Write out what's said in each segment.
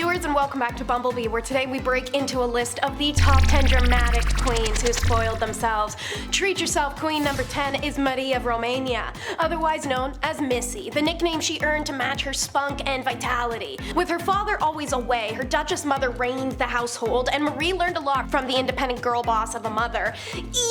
viewers, and welcome back to Bumblebee, where today we break into a list of the top 10 dramatic queens who spoiled themselves. Treat yourself. Queen number 10 is Marie of Romania, otherwise known as Missy, the nickname she earned to match her spunk and vitality. With her father always away, her Duchess mother reigned the household, and Marie learned a lot from the independent girl boss of a mother,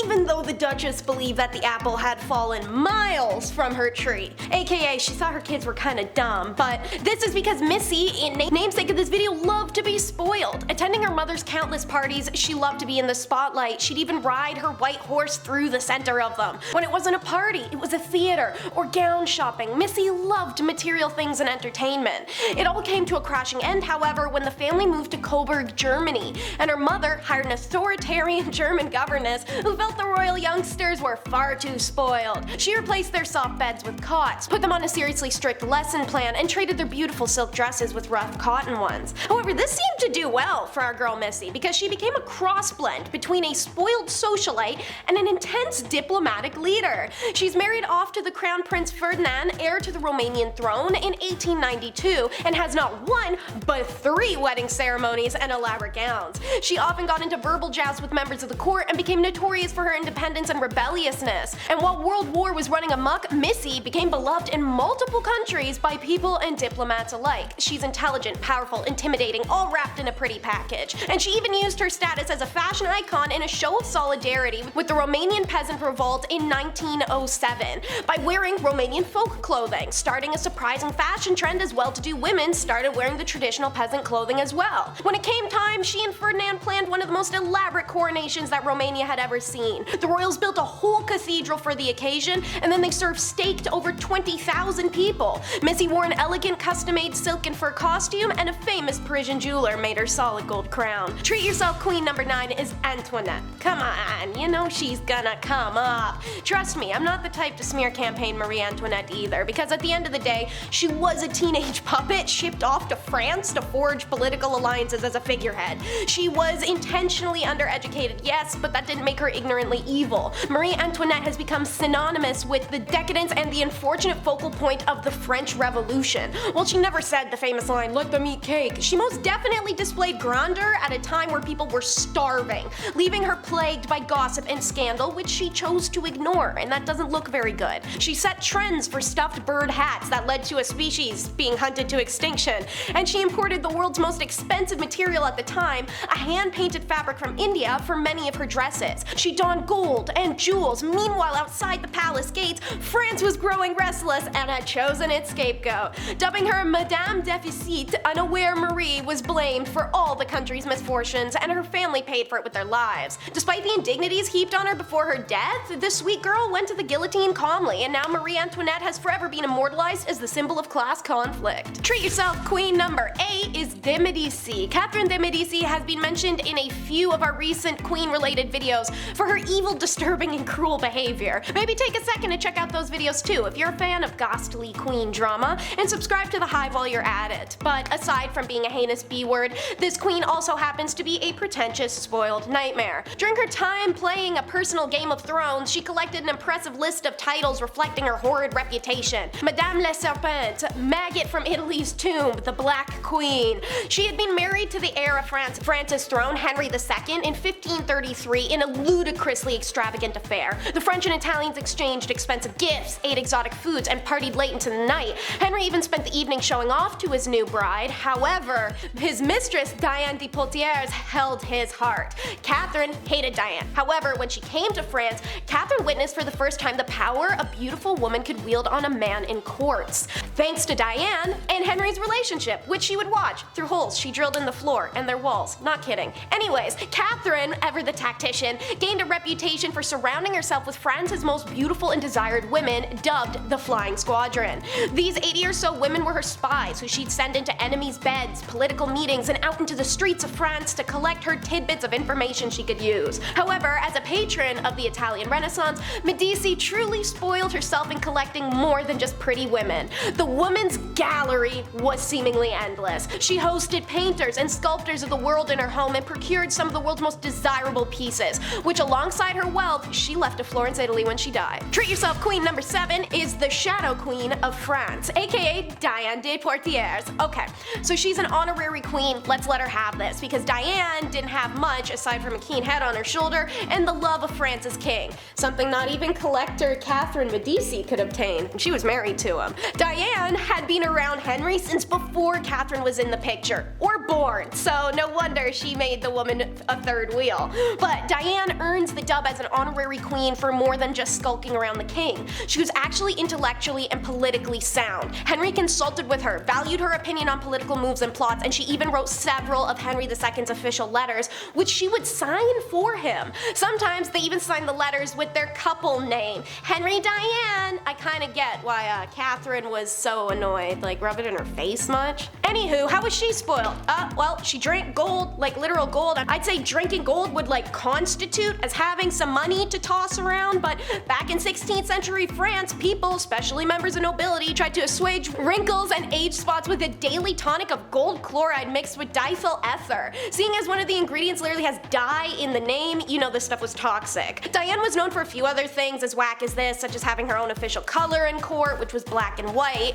even though the Duchess believed that the apple had fallen miles from her tree. AKA, she thought her kids were kinda dumb, but this is because Missy, in namesake of this video, loved to be spoiled. Attending her mother's countless parties, she loved to be in the spotlight. She'd even ride her white horse through the center of them. When it wasn't a party, it was a theater or gown shopping. Missy loved material things and entertainment. It all came to a crashing end, however, when the family moved to Coburg, Germany, and her mother hired an authoritarian German governess who felt the royal youngsters were far too spoiled. She replaced their soft beds with cots, put them on a seriously strict lesson plan, and traded their beautiful silk dresses with rough cotton ones. However, this seemed to do well for our girl Missy, because she became a cross-blend between a spoiled socialite and an intense diplomatic leader. She's married off to the Crown Prince Ferdinand, heir to the Romanian throne, in 1892, and has not one, but 3 wedding ceremonies and elaborate gowns. She often got into verbal jousts with members of the court and became notorious for her independence and rebelliousness. And while World War was running amok, Missy became beloved in multiple countries by people and diplomats alike. She's intelligent, powerful, intimidating, all wrapped in a pretty package. And she even used her status as a fashion icon in a show of solidarity with the Romanian peasant revolt in 1907 by wearing Romanian folk clothing, starting a surprising fashion trend as well-to-do women started wearing the traditional peasant clothing as well. When it came time, she and Ferdinand planned one of the most elaborate coronations that Romania had ever seen. The royals built a whole cathedral for the occasion, and then they served steak to over 20,000 people. Missy wore an elegant custom-made silk and fur costume, and a famous Parisian jeweler made her solid gold crown. Treat yourself. Queen number 9 is Antoinette. Come on, you know she's gonna come up. Trust me, I'm not the type to smear campaign Marie Antoinette either, because at the end of the day, she was a teenage puppet shipped off to France to forge political alliances as a figurehead. She was intentionally undereducated, yes, but that didn't make her ignorantly evil. Marie Antoinette has become synonymous with the decadence and the unfortunate focal point of the French Revolution. While she never said the famous line, "Let them eat cake," she most definitely displayed grandeur at a time where people were starving, leaving her plagued by gossip and scandal, which she chose to ignore, and that doesn't look very good. She set trends for stuffed bird hats that led to a species being hunted to extinction, and she imported the world's most expensive material at the time, a hand-painted fabric from India, for many of her dresses. She donned gold and jewels. Meanwhile, outside the palace gates, France was growing restless and had chosen its scapegoat. Dubbing her Madame Deficit, unaware Marie was blamed for all the country's misfortunes, and her family paid for it with their lives. Despite the indignities heaped on her before her death, the sweet girl went to the guillotine calmly, and now Marie Antoinette has forever been immortalized as the symbol of class conflict. Treat yourself. Queen number 8 is de Medici. Catherine de Medici has been mentioned in a few of our recent queen-related videos for her evil, disturbing, and cruel behavior. Maybe take a second to check out those videos too if you're a fan of ghastly queen drama, and subscribe to the Hive while you're at it. But aside from being a heinous B-word, this queen also happens to be a pretentious, spoiled nightmare. During her time playing a personal Game of Thrones, she collected an impressive list of titles reflecting her horrid reputation. Madame la Serpente, Maggot from Italy's Tomb, the Black Queen. She had been married to the heir of France's throne, Henry II, in 1533 in a ludicrously extravagant affair. The French and Italians exchanged expensive gifts, ate exotic foods, and partied late into the night. Henry even spent the evening showing off to his new bride. However, his mistress, Diane De Poitiers, held his heart. Catherine hated Diane. However, when she came to France, Catherine witnessed for the first time the power a beautiful woman could wield on a man in courts. Thanks to Diane and Henry's relationship, which she would watch through holes she drilled in the floor and their walls. Not kidding. Anyways, Catherine, ever the tactician, gained a reputation for surrounding herself with France's most beautiful and desired women, dubbed the Flying Squadron. These 80 or so women were her spies, who she'd send into enemies' beds, political meetings, and out into the streets of France to collect her tidbits of information she could use. However, as a patron of the Italian Renaissance, Medici truly spoiled herself in collecting more than just pretty women. The woman's gallery was seemingly endless. She hosted painters and sculptors of the world in her home and procured some of the world's most desirable pieces, which alongside her wealth, she left to Florence, Italy when she died. Treat yourself queen number 7 is the Shadow Queen of France, aka Diane De Poitiers. Okay, so she's an honorary queen, let's let her have this, because Diane didn't have much aside from a keen head on her shoulder and the love of France's king, something not even collector Catherine Medici could obtain. She was married to him. Diane had been around Henry since before Catherine was in the picture, or born, so no wonder she made the woman a third wheel. But Diane earns the dub as an honorary queen for more than just skulking around the king. She was actually intellectually and politically sound. Henry consulted with her, valued her opinion on political moves and plots, and she even wrote several of Henry II's official letters, which she would sign for him. Sometimes they even signed the letters with their couple name, Henry Diane. I kinda get why Catherine was so annoyed, like rub it in her face much. Anywho, how was she spoiled? Well, she drank gold, like literal gold. I'd say drinking gold would like constitute as having some money to toss around, but back in 16th century France, people, especially members of nobility, tried to assuage wrinkles and age spots with a daily tonic of gold chloride mixed with diethyl ether. Seeing as one of the ingredients literally has dye in the name, you know this stuff was toxic. Diane was known for a few other things as whack as this, such as having her own official color in court, which was black and white,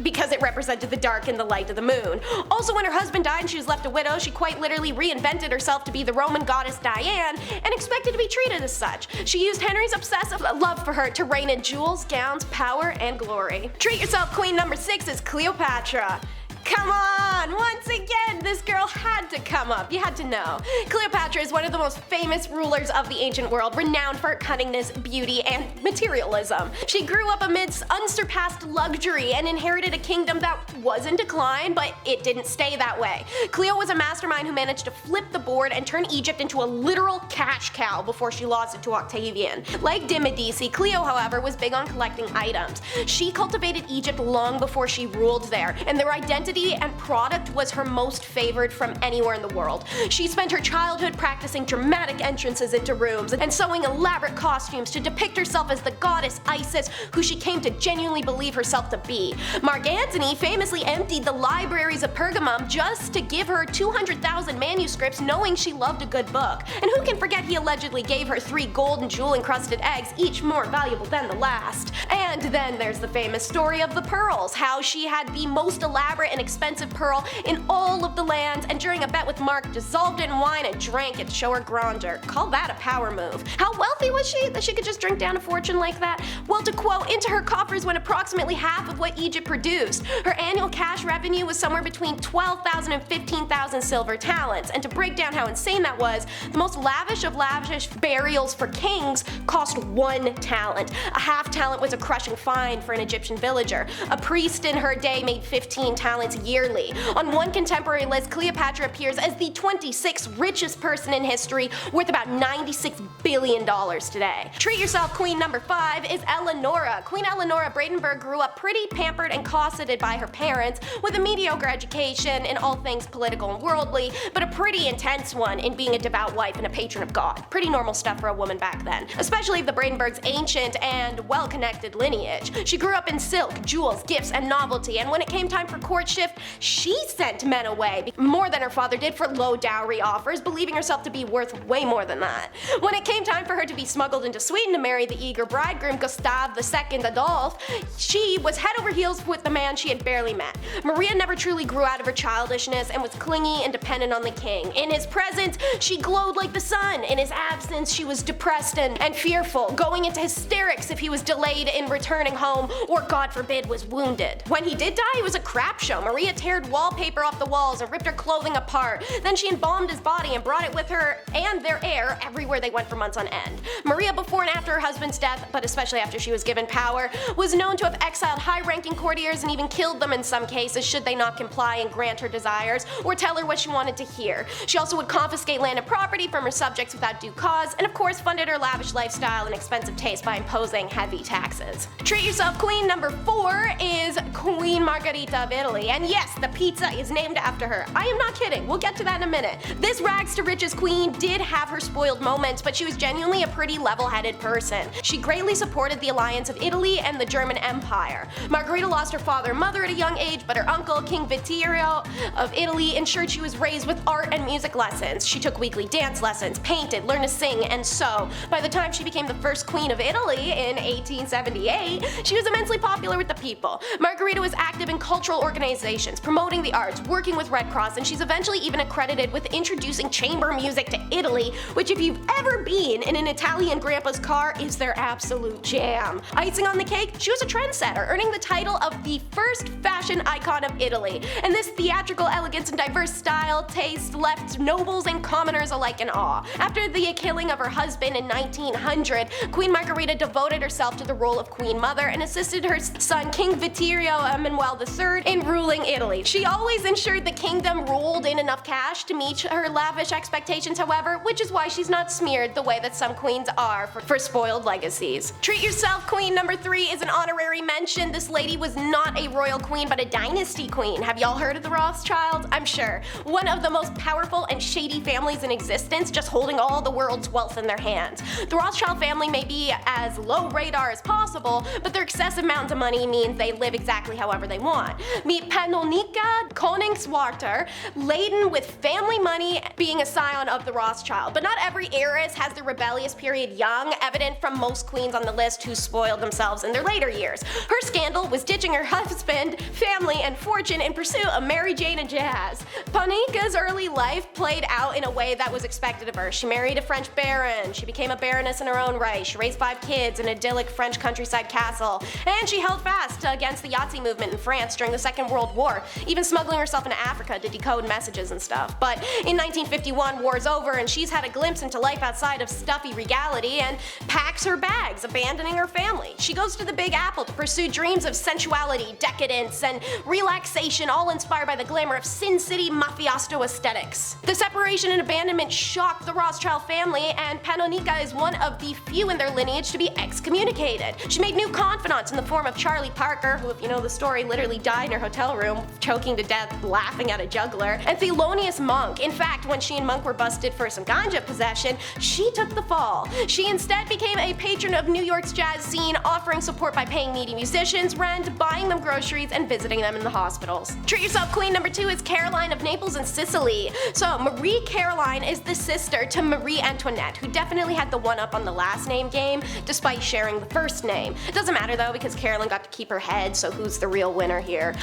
because it represented the dark and the light of the moon. Also, when her husband died and she was left a widow, she quite literally reinvented herself to be the Roman goddess Diane and expected to be treated as such. She used Henry's obsessive love for her to reign in jewels, gowns, power, and glory. Treat yourself queen number 6 is Cleopatra. Come on! Once again, this girl had to come up. You had to know. Cleopatra is one of the most famous rulers of the ancient world, renowned for her cunningness, beauty, and materialism. She grew up amidst unsurpassed luxury and inherited a kingdom that was in decline, but it didn't stay that way. Cleo was a mastermind who managed to flip the board and turn Egypt into a literal cash cow before she lost it to Octavian. Like de Medici, Cleo, however, was big on collecting items. She cultivated Egypt long before she ruled there, and their identity and product was her most favored from anywhere in the world. She spent her childhood practicing dramatic entrances into rooms and sewing elaborate costumes to depict herself as the goddess Isis, who she came to genuinely believe herself to be. Mark Antony famously emptied the libraries of Pergamum just to give her 200,000 manuscripts, knowing she loved a good book. And who can forget he allegedly gave her 3 gold and jewel encrusted eggs, each more valuable than the last. And then there's the famous story of the pearls, how she had the most elaborate and expensive pearl in all of the lands, and during a bet with Mark, dissolved it in wine and drank it to show her grandeur. Call that a power move. How wealthy was she that she could just drink down a fortune like that? Well, to quote, into her coffers went approximately half of what Egypt produced. Her annual cash revenue was somewhere between 12,000 and 15,000 silver talents, and to break down how insane that was, the most lavish of lavish burials for kings cost 1 talent. A half talent was a crushing fine for an Egyptian villager. A priest in her day made 15 talents yearly. On one contemporary list, Cleopatra appears as the 26th richest person in history, worth about $96 billion today. Treat yourself queen number 5 is Eleanor. Queen Eleanor of Brandenburg grew up pretty pampered and cosseted by her parents, with a mediocre education in all things political and worldly, but a pretty intense one in being a devout wife and a patron of God. Pretty normal stuff for a woman back then, especially the Brandenburg's ancient and well-connected lineage. She grew up in silk, jewels, gifts, and novelty, and when it came time for courtship, she sent men away, more than her father did, for low dowry offers, believing herself to be worth way more than that. When it came time for her to be smuggled into Sweden to marry the eager bridegroom Gustav II Adolf, she was head over heels with the man she had barely met. Maria never truly grew out of her childishness and was clingy and dependent on the king. In his presence, she glowed like the sun. In his absence, she was depressed and fearful, going into hysterics if he was delayed in returning home or, God forbid, was wounded. When he did die, it was a crap show. Maria teared wallpaper off the walls and ripped her clothing apart. Then she embalmed his body and brought it with her and their heir everywhere they went for months on end. Maria, before and after her husband's death, but especially after she was given power, was known to have exiled high-ranking courtiers and even killed them in some cases should they not comply and grant her desires or tell her what she wanted to hear. She also would confiscate land and property from her subjects without due cause, and of course funded her lavish lifestyle and expensive taste by imposing heavy taxes. Treat yourself queen number 4 is Queen Margherita of Italy, and yes, the pizza is named after her. I am not kidding, we'll get get to that in a minute. This rags to riches queen did have her spoiled moments, but she was genuinely a pretty level-headed person. She greatly supported the alliance of Italy and the German Empire. Margherita lost her father and mother at a young age, but her uncle, King Vittorio of Italy, ensured she was raised with art and music lessons. She took weekly dance lessons, painted, learned to sing, and sew. By the time she became the first queen of Italy in 1878, she was immensely popular with the people. Margherita was active in cultural organizations, promoting the arts, working with Red Cross, and she's eventually even accredited with introducing chamber music to Italy, which if you've ever been in an Italian grandpa's car is their absolute jam. Icing on the cake, she was a trendsetter, earning the title of the first fashion icon of Italy. And this theatrical elegance and diverse style taste left nobles and commoners alike in awe. After the killing of her husband in 1900, Queen Margherita devoted herself to the role of Queen Mother and assisted her son King Vittorio Emanuele III in ruling Italy. She always ensured the kingdom rolled in enough cash to meet her lavish expectations, however, which is why she's not smeared the way that some queens are for spoiled legacies. Treat yourself queen number 3 is an honorary mention. This lady was not a royal queen but a dynasty queen. Have y'all heard of the Rothschilds? I'm sure. One of the most powerful and shady families in existence, just holding all the world's wealth in their hands. The Rothschild family may be as low radar as possible, but their excessive amounts of money means they live exactly however they want. Meet Panonica Koningswater, laden with family money, being a scion of the Rothschild. But not every heiress has the rebellious period young, evident from most queens on the list who spoiled themselves in their later years. Her scandal was ditching her husband, family, and fortune in pursuit of Mary Jane and jazz. Panika's early life played out in a way that was expected of her. She married a French baron, she became a baroness in her own right, she raised 5 kids in an idyllic French countryside castle, and she held fast against the Yahtzee movement in France during the Second World War, even smuggling herself into Africa to decode messages and stuff. But in 1951, war's over and she's had a glimpse into life outside of stuffy regality and packs her bags, abandoning her family. She goes to the Big Apple to pursue dreams of sensuality, decadence, and relaxation, all inspired by the glamour of Sin City mafioso aesthetics. The separation and abandonment shocked the Rothschild family, and Panonica is one of the few in their lineage to be excommunicated. She made new confidants in the form of Charlie Parker, who, if you know the story, literally died in her hotel room, choking to death laughing at a juggler, and Thelonious Monk. In fact, when she and Monk were busted for some ganja possession, she took the fall. She instead became a patron of New York's jazz scene, offering support by paying needy musicians rent, buying them groceries, and visiting them in the hospitals. Treat yourself queen number 2 is Caroline of Naples and Sicily. So Marie Caroline is the sister to Marie Antoinette, who definitely had the one-up on the last name game, despite sharing the first name. It doesn't matter though, because Caroline got to keep her head, so who's the real winner here?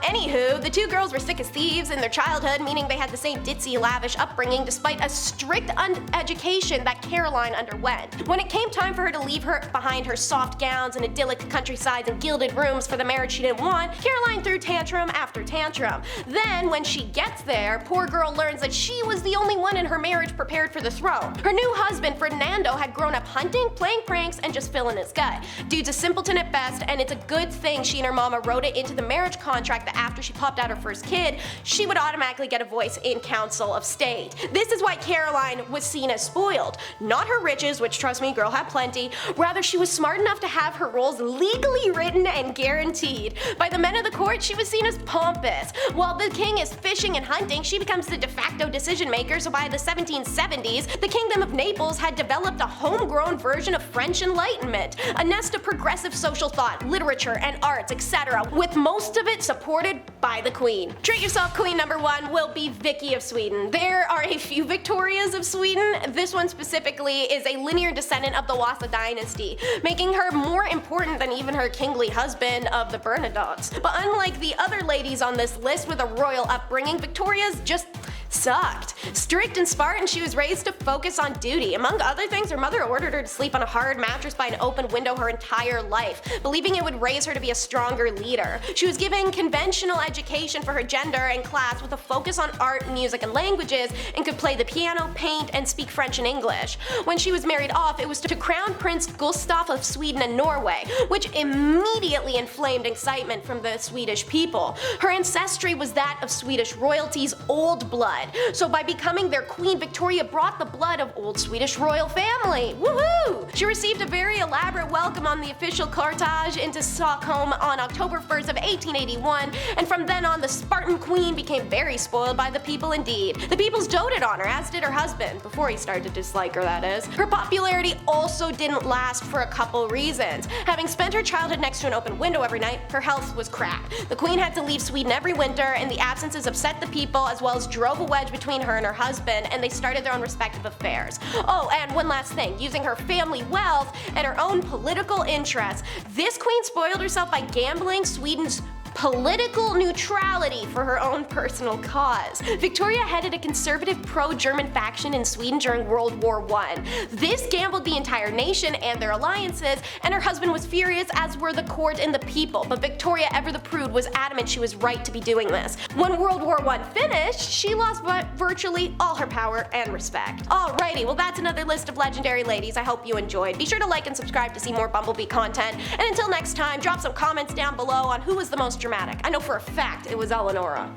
Anywho, the two girls were sick as thieves in their childhood, meaning they had the same ditzy, lavish upbringing despite a strict education that Caroline underwent. When it came time for her to leave behind her soft gowns and idyllic countrysides and gilded rooms for the marriage she didn't want, Caroline threw tantrum after tantrum. Then, when she gets there, poor girl learns that she was the only one in her marriage prepared for the throne. Her new husband, Ferdinando, had grown up hunting, playing pranks, and just filling his gut. Dude's a simpleton at best, and it's a good thing she and her mama wrote it into the marriage contract that after she popped out her first kid, she would automatically get a voice in Council of State. This is why Caroline was seen as spoiled. Not her riches, which trust me, girl had plenty, rather she was smart enough to have her roles legally written and guaranteed. By the men of the court, she was seen as pompous. While the king is fishing and hunting, she becomes the de facto decision maker, so by the 1770s, the Kingdom of Naples had developed a homegrown version of French Enlightenment, a nest of progressive social thought, literature, and arts, etc., with most of it supported by the queen. Treat yourself queen number 1 will be Vicky of Sweden. There are a few Victorias of Sweden. This one specifically is a linear descendant of the Wasa dynasty, making her more important than even her kingly husband of the Bernadottes. But unlike the other ladies on this list with a royal upbringing, Victoria's just sucked. Strict and Spartan, she was raised to focus on duty. Among other things, her mother ordered her to sleep on a hard mattress by an open window her entire life, believing it would raise her to be a stronger leader. She was given conventional education for her gender and class with a focus on art, music, and languages, and could play the piano, paint, and speak French and English. When she was married off, it was to Crown Prince Gustav of Sweden and Norway, which immediately inflamed excitement from the Swedish people. Her ancestry was that of Swedish royalty's old blood, so by becoming their queen, Victoria brought the blood of old Swedish royal family. Woohoo! She received a very elaborate welcome on the official cortege into Stockholm on October 1st of 1881, and from then on the Spartan queen became very spoiled by the people indeed. The peoples doted on her, as did her husband, before he started to dislike her, that is. Her popularity also didn't last for a couple reasons. Having spent her childhood next to an open window every night, her health was crap. The queen had to leave Sweden every winter, and the absences upset the people as well as drove a wedge between her and her husband, and they started their own respective affairs. Oh, and one last thing, using her family wealth and her own political interests, this queen spoiled herself by gambling Sweden's political neutrality for her own personal cause. Victoria headed a conservative pro-German faction in Sweden during World War I. This gambled the entire nation and their alliances, and her husband was furious, as were the court and the people, but Victoria, ever the prude, was adamant she was right to be doing this. When World War I finished, she lost virtually all her power and respect. Alrighty, well that's another list of legendary ladies. I hope you enjoyed. Be sure to like and subscribe to see more Bumblebee content, and until next time, drop some comments down below on who was the most dramatic. I know for a fact it was Eleanor.